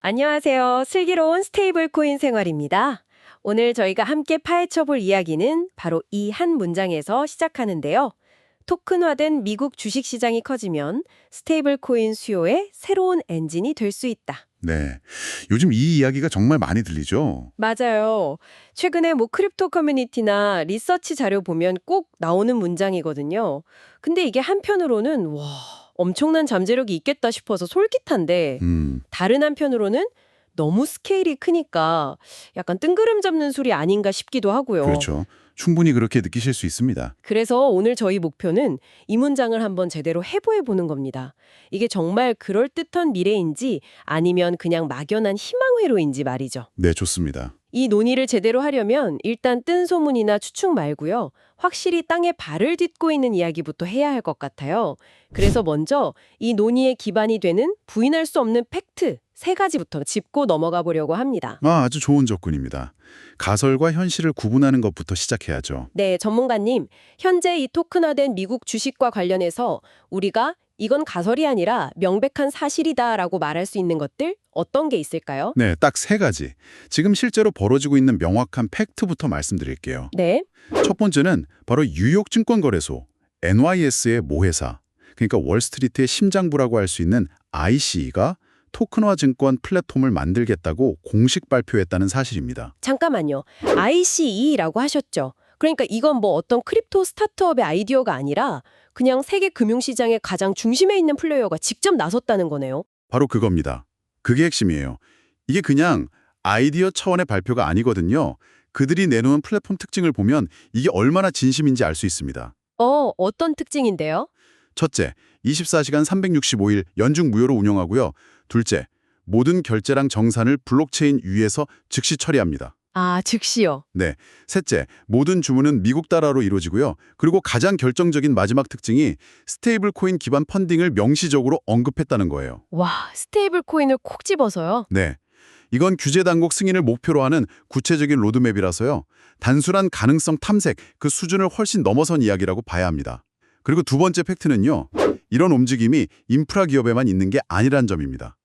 안녕하세요. 슬기로운 스테이블 코인 생활입니다. 오늘 저희가 함께 파헤쳐 볼 이야기는 바로 이 한 문장에서 시작하는데요. 토큰화된 미국 주식시장이 커지면 스테이블 코인 수요의 새로운 엔진이 될 수 있다. 네. 요즘 이 이야기가 정말 많이 들리죠? 맞아요. 최근에 크립토 커뮤니티나 리서치 자료 보면 꼭 나오는 문장이거든요. 근데 이게 한편으로는 와, 엄청난 잠재력이 있겠다 싶어서 솔깃한데 다른 한편으로는 너무 스케일이 크니까 약간 뜬구름 잡는 소리 아닌가 싶기도 하고요. 그렇죠. 충분히 그렇게 느끼실 수 있습니다. 그래서 오늘 저희 목표는 이 문장을 한번 제대로 해부해 보는 겁니다. 이게 정말 그럴듯한 미래인지 아니면 그냥 막연한 희망회로인지 말이죠. 네, 좋습니다. 이 논의를 제대로 하려면 일단 뜬 소문이나 추측 말고요. 확실히 땅에 발을 딛고 있는 이야기부터 해야 할 것 같아요. 그래서 먼저 이 논의의 기반이 되는 부인할 수 없는 팩트 3가지부터 짚고 넘어가 보려고 합니다. 아주 좋은 접근입니다. 가설과 현실을 구분하는 것부터 시작해야죠. 네, 전문가님. 현재 이 토큰화된 미국 주식과 관련해서 우리가 이건 가설이 아니라 명백한 사실이다라고 말할 수 있는 것들 어떤 게 있을까요? 네, 딱 3가지. 지금 실제로 벌어지고 있는 명확한 팩트부터 말씀드릴게요. 네. 첫 번째는 바로 뉴욕 증권거래소, NYS의 모회사, 그러니까 월스트리트의 심장부라고 할 수 있는 IC가 토큰화 증권 플랫폼을 만들겠다고 공식 발표했다는 사실입니다. 잠깐만요. ICE라고 하셨죠. 그러니까 이건 어떤 크립토 스타트업의 아이디어가 아니라 그냥 세계 금융시장의 가장 중심에 있는 플레이어가 직접 나섰다는 거네요. 바로 그겁니다. 그게 핵심이에요. 이게 그냥 아이디어 차원의 발표가 아니거든요. 그들이 내놓은 플랫폼 특징을 보면 이게 얼마나 진심인지 알 수 있습니다. 어떤 특징인데요? 첫째, 24시간 365일 연중 무료로 운영하고요. 둘째, 모든 결제랑 정산을 블록체인 위에서 즉시 처리합니다. 아, 즉시요. 네. 셋째, 모든 주문은 미국 달러로 이루어지고요. 그리고 가장 결정적인 마지막 특징이 스테이블 코인 기반 펀딩을 명시적으로 언급했다는 거예요. 와, 스테이블 코인을 콕 집어서요? 네. 이건 규제 당국 승인을 목표로 하는 구체적인 로드맵이라서요. 단순한 가능성 탐색, 그 수준을 훨씬 넘어선 이야기라고 봐야 합니다. 그리고 두 번째 팩트는요. 이런 움직임이 인프라 기업에만 있는 게 아니란 점입니다.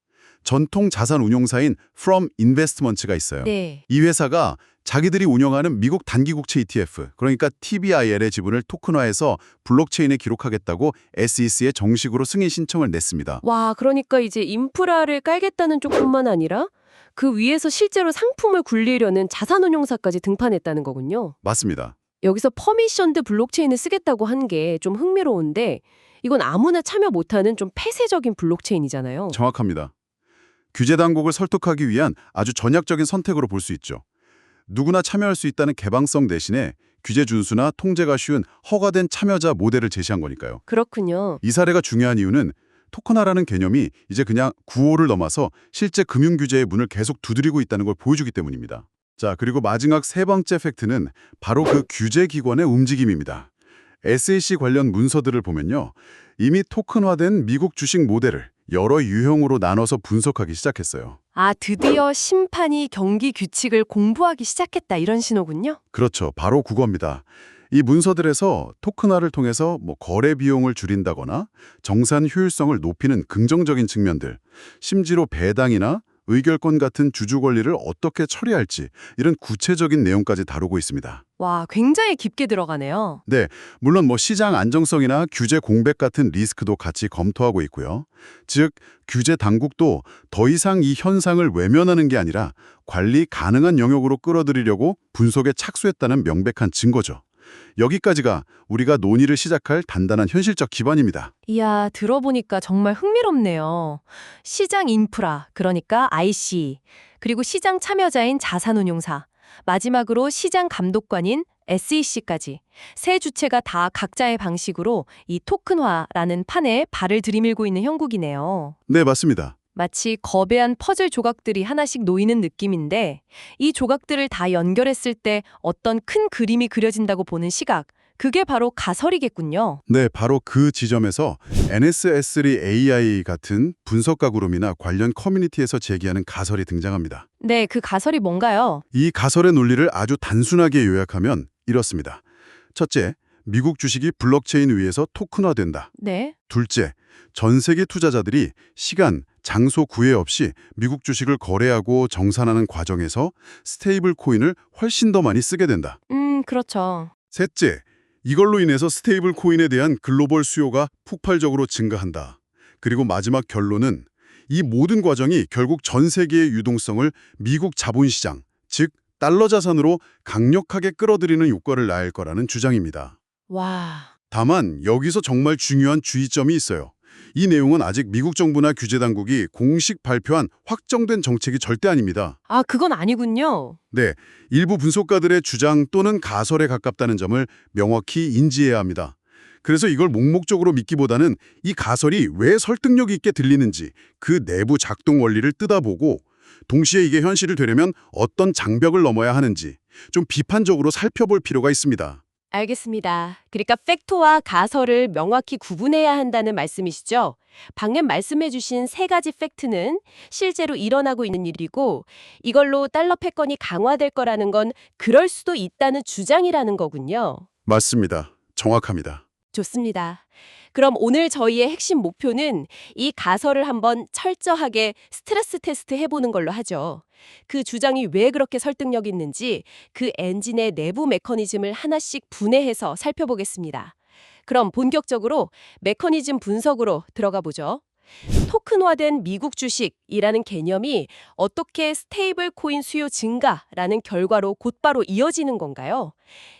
전통 자산 운용사인 From Investments가 있어요. 네. 이 회사가 자기들이 운영하는 미국 단기국채 ETF, 그러니까 TBIL의 지분을 토큰화해서 블록체인에 기록하겠다고 SEC에 정식으로 승인 신청을 냈습니다. 와, 그러니까 이제 인프라를 깔겠다는 쪽뿐만 아니라 그 위에서 실제로 상품을 굴리려는 자산운용사까지 등판했다는 거군요. 맞습니다. 여기서 퍼미션드 블록체인을 쓰겠다고 한 게 좀 흥미로운데 이건 아무나 참여 못하는 좀 폐쇄적인 블록체인이잖아요. 정확합니다. 규제 당국을 설득하기 위한 아주 전략적인 선택으로 볼 수 있죠. 누구나 참여할 수 있다는 개방성 대신에 규제 준수나 통제가 쉬운 허가된 참여자 모델을 제시한 거니까요. 그렇군요. 이 사례가 중요한 이유는 토큰화라는 개념이 이제 그냥 구호를 넘어서 실제 금융 규제의 문을 계속 두드리고 있다는 걸 보여주기 때문입니다. 자, 그리고 마지막 3번째 팩트는 바로 그 규제 기관의 움직임입니다. SEC 관련 문서들을 보면요. 이미 토큰화된 미국 주식 모델을 여러 유형으로 나눠서 분석하기 시작했어요. 아, 드디어 심판이 경기 규칙을 공부하기 시작했다 이런 신호군요. 그렇죠. 바로 그겁니다. 이 문서들에서 토큰화를 통해서 거래 비용을 줄인다거나 정산 효율성을 높이는 긍정적인 측면들, 심지어 배당이나 의결권 같은 주주 권리를 어떻게 처리할지 이런 구체적인 내용까지 다루고 있습니다. 와, 굉장히 깊게 들어가네요. 네, 물론 시장 안정성이나 규제 공백 같은 리스크도 같이 검토하고 있고요. 즉, 규제 당국도 더 이상 이 현상을 외면하는 게 아니라 관리 가능한 영역으로 끌어들이려고 분석에 착수했다는 명백한 증거죠. 여기까지가 우리가 논의를 시작할 단단한 현실적 기반입니다. 이야, 들어보니까 정말 흥미롭네요. 시장 인프라, 그러니까 IC, 그리고 시장 참여자인 자산운용사, 마지막으로 시장 감독관인 SEC까지 세 주체가 다 각자의 방식으로 이 토큰화라는 판에 발을 들이밀고 있는 형국이네요. 네, 맞습니다. 마치 거대한 퍼즐 조각들이 하나씩 놓이는 느낌인데 이 조각들을 다 연결했을 때 어떤 큰 그림이 그려진다고 보는 시각, 그게 바로 가설이겠군요. 네, 바로 그 지점에서 NSS3AI 같은 분석가 그룹이나 관련 커뮤니티에서 제기하는 가설이 등장합니다. 네, 그 가설이 뭔가요? 이 가설의 논리를 아주 단순하게 요약하면 이렇습니다. 첫째, 미국 주식이 블록체인 위에서 토큰화된다. 네. 둘째, 전 세계 투자자들이 시간, 장소 구애 없이 미국 주식을 거래하고 정산하는 과정에서 스테이블 코인을 훨씬 더 많이 쓰게 된다. 그렇죠. 셋째, 이걸로 인해서 스테이블 코인에 대한 글로벌 수요가 폭발적으로 증가한다. 그리고 마지막 결론은 이 모든 과정이 결국 전 세계의 유동성을 미국 자본시장, 즉 달러 자산으로 강력하게 끌어들이는 효과를 낳을 거라는 주장입니다. 와. 다만 여기서 정말 중요한 주의점이 있어요. 이 내용은 아직 미국 정부나 규제 당국이 공식 발표한 확정된 정책이 절대 아닙니다. 아, 그건 아니군요. 네, 일부 분석가들의 주장 또는 가설에 가깝다는 점을 명확히 인지해야 합니다. 그래서 이걸 몽목적으로 믿기보다는 이 가설이 왜 설득력 있게 들리는지 그 내부 작동 원리를 뜯어보고 동시에 이게 현실이 되려면 어떤 장벽을 넘어야 하는지 좀 비판적으로 살펴볼 필요가 있습니다. 알겠습니다. 그러니까 팩토와 가설을 명확히 구분해야 한다는 말씀이시죠? 방금 말씀해 주신 세 가지 팩트는 실제로 일어나고 있는 일이고 이걸로 달러 패권이 강화될 거라는 건 그럴 수도 있다는 주장이라는 거군요. 맞습니다. 정확합니다. 좋습니다. 그럼 오늘 저희의 핵심 목표는 이 가설을 한번 철저하게 스트레스 테스트 해보는 걸로 하죠. 그 주장이 왜 그렇게 설득력 있는지 그 엔진의 내부 메커니즘을 하나씩 분해해서 살펴보겠습니다. 그럼 본격적으로 메커니즘 분석으로 들어가 보죠. 토큰화된 미국 주식이라는 개념이 어떻게 스테이블 코인 수요 증가라는 결과로 곧바로 이어지는 건가요?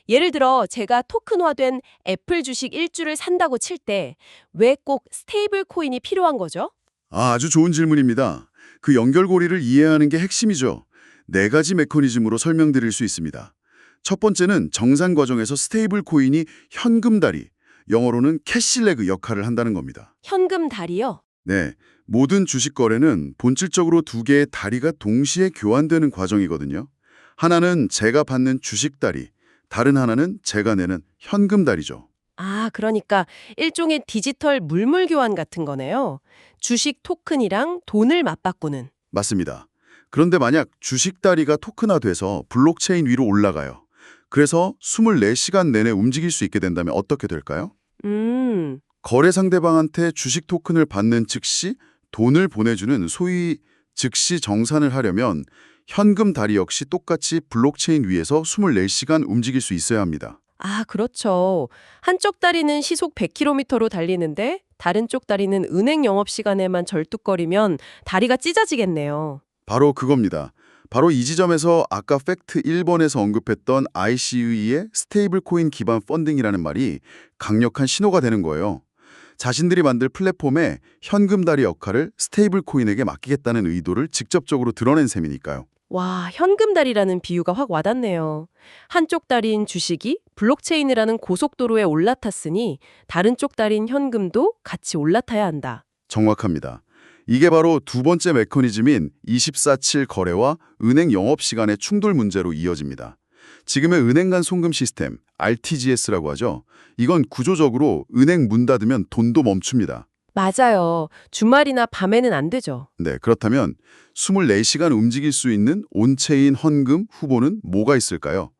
예를 들어 제가 토큰화된 애플 주식 1주를 산다고 칠 때 왜 꼭 스테이블 코인이 필요한 거죠? 아주 좋은 질문입니다. 그 연결고리를 이해하는 게 핵심이죠. 네 가지 메커니즘으로 설명드릴 수 있습니다. 첫 번째는 정산 과정에서 스테이블 코인이 현금 다리, 영어로는 캐시레그 역할을 한다는 겁니다. 현금 다리요? 네, 모든 주식 거래는 본질적으로 두 개의 다리가 동시에 교환되는 과정이거든요. 하나는 제가 받는 주식 다리, 다른 하나는 제가 내는 현금 다리죠. 아, 그러니까 일종의 디지털 물물 교환 같은 거네요. 주식 토큰이랑 돈을 맞바꾸는. 맞습니다. 그런데 만약 주식 다리가 토큰화돼서 블록체인 위로 올라가요. 그래서 24시간 내내 움직일 수 있게 된다면 어떻게 될까요? 음. 거래 상대방한테 주식 토큰을 받는 즉시 돈을 보내주는 소위 즉시 정산을 하려면 현금 다리 역시 똑같이 블록체인 위에서 24시간 움직일 수 있어야 합니다. 아, 그렇죠. 한쪽 다리는 시속 100km로 달리는데 다른 쪽 다리는 은행 영업시간에만 절뚝거리면 다리가 찢어지겠네요. 바로 그겁니다. 바로 이 지점에서 아까 팩트 1번에서 언급했던 ICU의 스테이블 코인 기반 펀딩이라는 말이 강력한 신호가 되는 거예요. 자신들이 만들 플랫폼에 현금 다리 역할을 스테이블 코인에게 맡기겠다는 의도를 직접적으로 드러낸 셈이니까요. 와, 현금 다리라는 비유가 확 와닿네요. 한쪽 다리인 주식이 블록체인이라는 고속도로에 올라탔으니 다른 쪽 다리인 현금도 같이 올라타야 한다. 정확합니다. 이게 바로 두 번째 메커니즘인 24/7 거래와 은행 영업시간의 충돌 문제로 이어집니다. 지금의 은행 간 송금 시스템, RTGS라고 하죠. 이건 구조적으로 은행 문 닫으면 돈도 멈춥니다. 맞아요. 주말이나 밤에는 안 되죠. 네, 그렇다면 24시간 움직일 수 있는 온체인 헌금 후보는 뭐가 있을까요?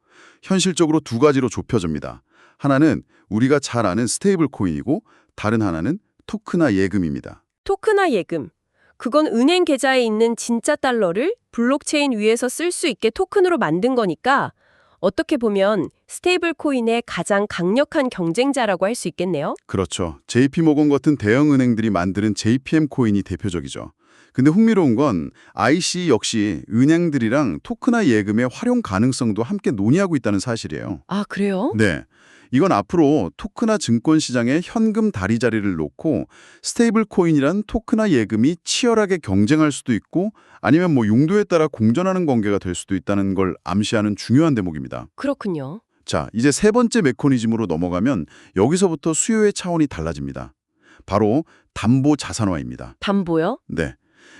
현실적으로 두 가지로 좁혀집니다. 하나는 우리가 잘 아는 스테이블 코인이고 다른 하나는 토큰화 예금입니다. 토큰화 예금. 그건 은행 계좌에 있는 진짜 달러를 블록체인 위에서 쓸 수 있게 토큰으로 만든 거니까 어떻게 보면 스테이블 코인의 가장 강력한 경쟁자라고 할 수 있겠네요. 그렇죠. JP모건 같은 대형 은행들이 만드는 JPM 코인이 대표적이죠. 근데 흥미로운 건 IC 역시 은행들이랑 토큰화 예금의 활용 가능성도 함께 논의하고 있다는 사실이에요. 아, 그래요? 네. 이건 앞으로 토큰화 증권 시장에 현금 다리 자리를 놓고 스테이블 코인이란 토큰화 예금이 치열하게 경쟁할 수도 있고 아니면 용도에 따라 공존하는 관계가 될 수도 있다는 걸 암시하는 중요한 대목입니다. 그렇군요. 자, 이제 세 번째 메커니즘으로 넘어가면 여기서부터 수요의 차원이 달라집니다. 바로 담보 자산화입니다. 담보요? 네.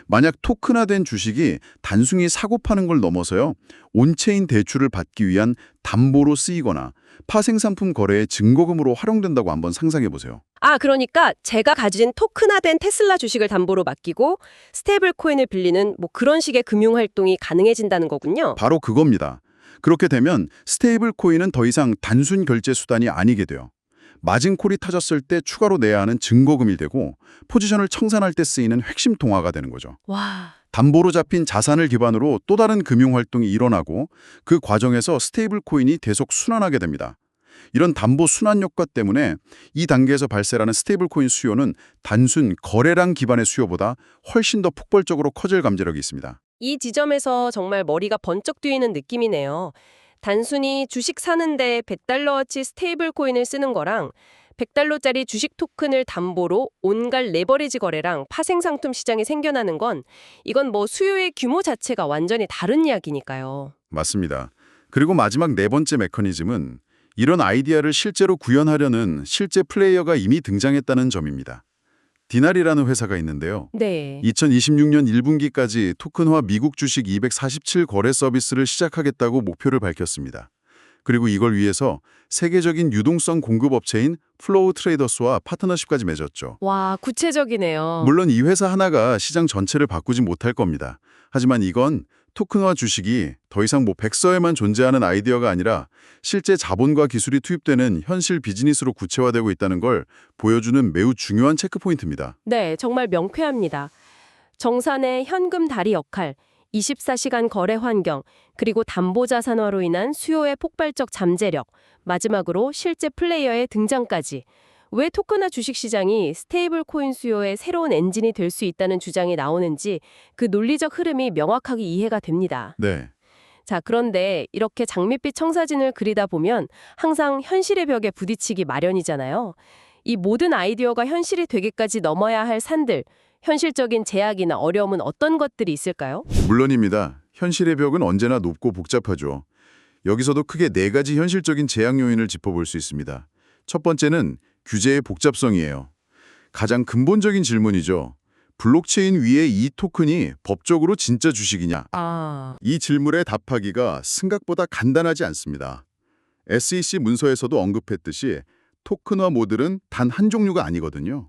만약 토큰화된 주식이 단순히 사고 파는 걸 넘어서요. 온체인 대출을 받기 위한 담보로 쓰이거나 파생상품 거래의 증거금으로 활용된다고 한번 상상해 보세요. 아, 그러니까 제가 가진 토큰화된 테슬라 주식을 담보로 맡기고 스테이블 코인을 빌리는 그런 식의 금융 활동이 가능해진다는 거군요. 바로 그겁니다. 그렇게 되면 스테이블 코인은 더 이상 단순 결제 수단이 아니게 돼요. 마진콜이 터졌을 때 추가로 내야 하는 증거금이 되고 포지션을 청산할 때 쓰이는 핵심 통화가 되는 거죠. 와, 담보로 잡힌 자산을 기반으로 또 다른 금융활동이 일어나고 그 과정에서 스테이블 코인이 계속 순환하게 됩니다. 이런 담보 순환 효과 때문에 이 단계에서 발생하는 스테이블 코인 수요는 단순 거래량 기반의 수요보다 훨씬 더 폭발적으로 커질 잠재력이 있습니다. 이 지점에서 정말 머리가 번쩍 뛰는 느낌이네요. 단순히 주식 사는데 100달러어치 스테이블 코인을 쓰는 거랑 100달러짜리 주식 토큰을 담보로 온갖 레버리지 거래랑 파생 상품 시장이 생겨나는 건 이건 뭐 수요의 규모 자체가 완전히 다른 이야기니까요. 맞습니다. 그리고 마지막 네 번째 메커니즘은 이런 아이디어를 실제로 구현하려는 실제 플레이어가 이미 등장했다는 점입니다. 디날이라는 회사가 있는데요. 네. 2026년 1분기까지 토큰화 미국 주식 247 거래 서비스를 시작하겠다고 목표를 밝혔습니다. 그리고 이걸 위해서 세계적인 유동성 공급 업체인 플로우 트레이더스와 파트너십까지 맺었죠. 와, 구체적이네요. 물론 이 회사 하나가 시장 전체를 바꾸지 못할 겁니다. 하지만 이건 토큰화 주식이 더 이상 백서에만 존재하는 아이디어가 아니라 실제 자본과 기술이 투입되는 현실 비즈니스로 구체화되고 있다는 걸 보여주는 매우 중요한 체크포인트입니다. 네, 정말 명쾌합니다. 정산의 현금 다리 역할, 24시간 거래 환경, 그리고 담보자산화로 인한 수요의 폭발적 잠재력, 마지막으로 실제 플레이어의 등장까지. 왜 토큰화 주식시장이 스테이블 코인 수요의 새로운 엔진이 될 수 있다는 주장이 나오는지 그 논리적 흐름이 명확하게 이해가 됩니다. 네. 자, 그런데 이렇게 장밋빛 청사진을 그리다 보면 항상 현실의 벽에 부딪히기 마련이잖아요. 이 모든 아이디어가 현실이 되기까지 넘어야 할 산들, 현실적인 제약이나 어려움은 어떤 것들이 있을까요? 물론입니다. 현실의 벽은 언제나 높고 복잡하죠. 여기서도 크게 네 가지 현실적인 제약 요인을 짚어볼 수 있습니다. 첫 번째는 규제의 복잡성이에요. 가장 근본적인 질문이죠. 블록체인 위에 이 토큰이 법적으로 진짜 주식이냐? 이 질문에 답하기가 생각보다 간단하지 않습니다. SEC 문서에서도 언급했듯이 토큰화 모델은 단 한 종류가 아니거든요.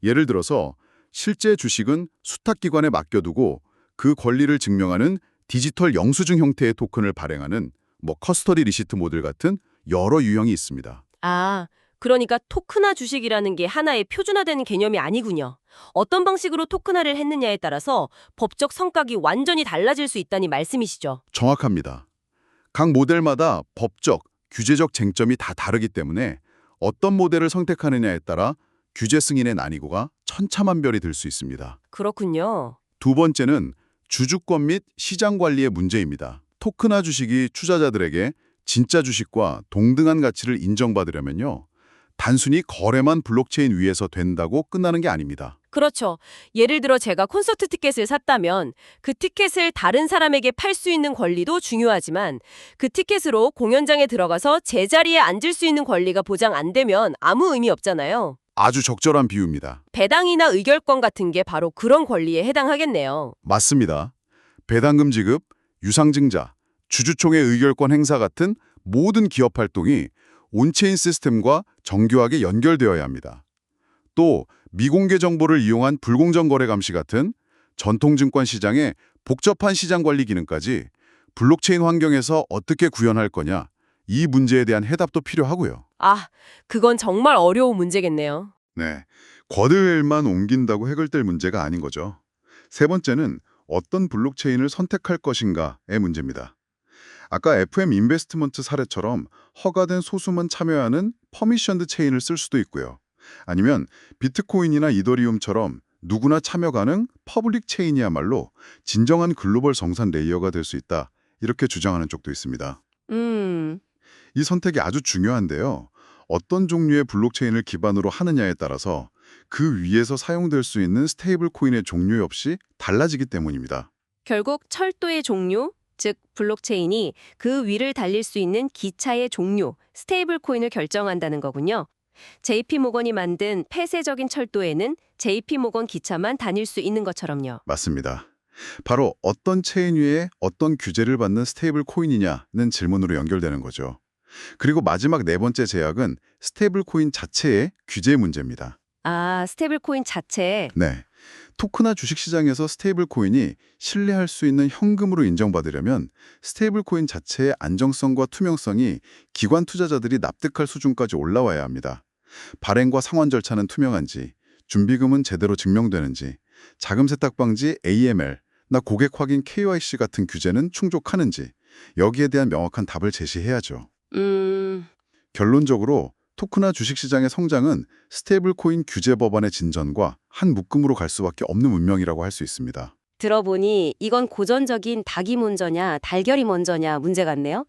예를 들어서 실제 주식은 수탁기관에 맡겨두고 그 권리를 증명하는 디지털 영수증 형태의 토큰을 발행하는 커스터디 리시트 모델 같은 여러 유형이 있습니다. 아, 그러니까 토큰화 주식이라는 게 하나의 표준화된 개념이 아니군요. 어떤 방식으로 토큰화를 했느냐에 따라서 법적 성격이 완전히 달라질 수 있다니 말씀이시죠. 정확합니다. 각 모델마다 법적, 규제적 쟁점이 다 다르기 때문에 어떤 모델을 선택하느냐에 따라 규제 승인의 난이도가 천차만별이 될 수 있습니다. 그렇군요. 두 번째는 주주권 및 시장 관리의 문제입니다. 토큰화 주식이 투자자들에게 진짜 주식과 동등한 가치를 인정받으려면요. 단순히 거래만 블록체인 위에서 된다고 끝나는 게 아닙니다. 그렇죠. 예를 들어 제가 콘서트 티켓을 샀다면 그 티켓을 다른 사람에게 팔 수 있는 권리도 중요하지만 그 티켓으로 공연장에 들어가서 제자리에 앉을 수 있는 권리가 보장 안 되면 아무 의미 없잖아요. 아주 적절한 비유입니다. 배당이나 의결권 같은 게 바로 그런 권리에 해당하겠네요. 맞습니다. 배당금 지급, 유상증자, 주주총회 의결권 행사 같은 모든 기업 활동이 온체인 시스템과 정교하게 연결되어야 합니다. 또 미공개 정보를 이용한 불공정 거래 감시 같은 전통증권 시장의 복잡한 시장 관리 기능까지 블록체인 환경에서 어떻게 구현할 거냐, 이 문제에 대한 해답도 필요하고요. 아, 그건 정말 어려운 문제겠네요. 네, 거대일만 옮긴다고 해결될 문제가 아닌 거죠. 세 번째는 어떤 블록체인을 선택할 것인가의 문제입니다. 아까 FM 인베스트먼트 사례처럼 허가된 소수만 참여하는 퍼미션드 체인을 쓸 수도 있고요. 아니면 비트코인이나 이더리움처럼 누구나 참여 가능 퍼블릭 체인이야말로 진정한 글로벌 성산 레이어가 될 수 있다. 이렇게 주장하는 쪽도 있습니다. 이 선택이 아주 중요한데요. 어떤 종류의 블록체인을 기반으로 하느냐에 따라서 그 위에서 사용될 수 있는 스테이블 코인의 종류 역시 달라지기 때문입니다. 결국 철도의 종류, 즉 블록체인이 그 위를 달릴 수 있는 기차의 종류, 스테이블 코인을 결정한다는 거군요. JP모건이 만든 폐쇄적인 철도에는 JP모건 기차만 다닐 수 있는 것처럼요. 맞습니다. 바로 어떤 체인 위에 어떤 규제를 받는 스테이블 코인이냐는 질문으로 연결되는 거죠. 그리고 마지막 네 번째 제약은 스테이블 코인 자체의 규제 문제입니다. 아, 스테이블 코인 자체. 네. 토크나 주식시장에서 스테이블 코인이 신뢰할 수 있는 현금으로 인정받으려면 스테이블 코인 자체의 안정성과 투명성이 기관 투자자들이 납득할 수준까지 올라와야 합니다. 발행과 상환 절차는 투명한지, 준비금은 제대로 증명되는지, 자금 세탁 방지 AML, 나 고객 확인 KYC 같은 규제는 충족하는지, 여기에 대한 명확한 답을 제시해야죠. 결론적으로 토크나 주식시장의 성장은 스테이블 코인 규제 법안의 진전과 한 묶음으로 갈 수밖에 없는 운명이라고 할 수 있습니다. 들어보니 이건 고전적인 닭이 먼저냐 달걀이 먼저냐 문제 같네요.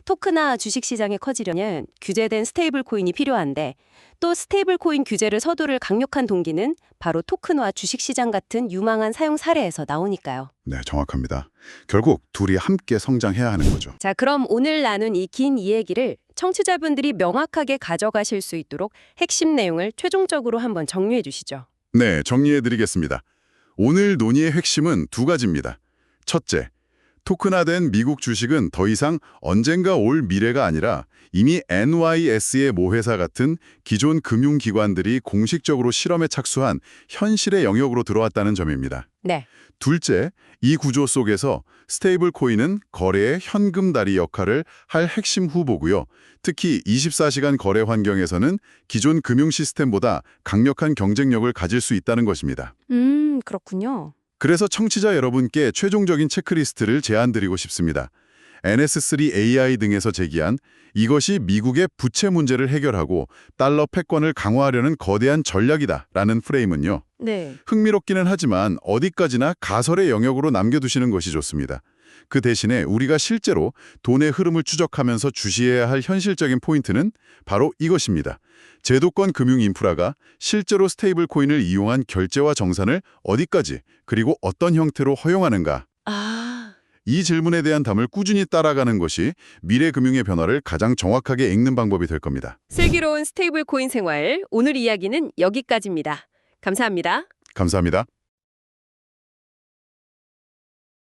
토크나 주식시장이 커지려면 규제된 스테이블 코인이 필요한데 또 스테이블 코인 규제를 서두를 강력한 동기는 바로 토큰화 주식시장 같은 유망한 사용 사례에서 나오니까요. 네, 정확합니다. 결국 둘이 함께 성장해야 하는 거죠. 자, 그럼 오늘 나눈 이 긴 이야기를 청취자분들이 명확하게 가져가실 수 있도록 핵심 내용을 최종적으로 한번 정리해 주시죠. 네, 정리해드리겠습니다. 오늘 논의의 핵심은 두 가지입니다. 첫째, 토큰화된 미국 주식은 더 이상 언젠가 올 미래가 아니라 이미 NYS의 모회사 같은 기존 금융기관들이 공식적으로 실험에 착수한 현실의 영역으로 들어왔다는 점입니다. 네. 둘째, 이 구조 속에서 스테이블 코인은 거래의 현금다리 역할을 할 핵심 후보고요. 특히 24시간 거래 환경에서는 기존 금융 시스템보다 강력한 경쟁력을 가질 수 있다는 것입니다. 그렇군요. 그래서 청취자 여러분께 최종적인 체크리스트를 제안드리고 싶습니다. NS3AI 등에서 제기한 이것이 미국의 부채 문제를 해결하고 달러 패권을 강화하려는 거대한 전략이다라는 프레임은요. 네. 흥미롭기는 하지만 어디까지나 가설의 영역으로 남겨두시는 것이 좋습니다. 그 대신에 우리가 실제로 돈의 흐름을 추적하면서 주시해야 할 현실적인 포인트는 바로 이것입니다. 제도권 금융 인프라가 실제로 스테이블 코인을 이용한 결제와 정산을 어디까지 그리고 어떤 형태로 허용하는가. 이 질문에 대한 답을 꾸준히 따라가는 것이 미래 금융의 변화를 가장 정확하게 읽는 방법이 될 겁니다. 슬기로운 스테이블 코인 생활, 오늘 이야기는 여기까지입니다. 감사합니다. 감사합니다.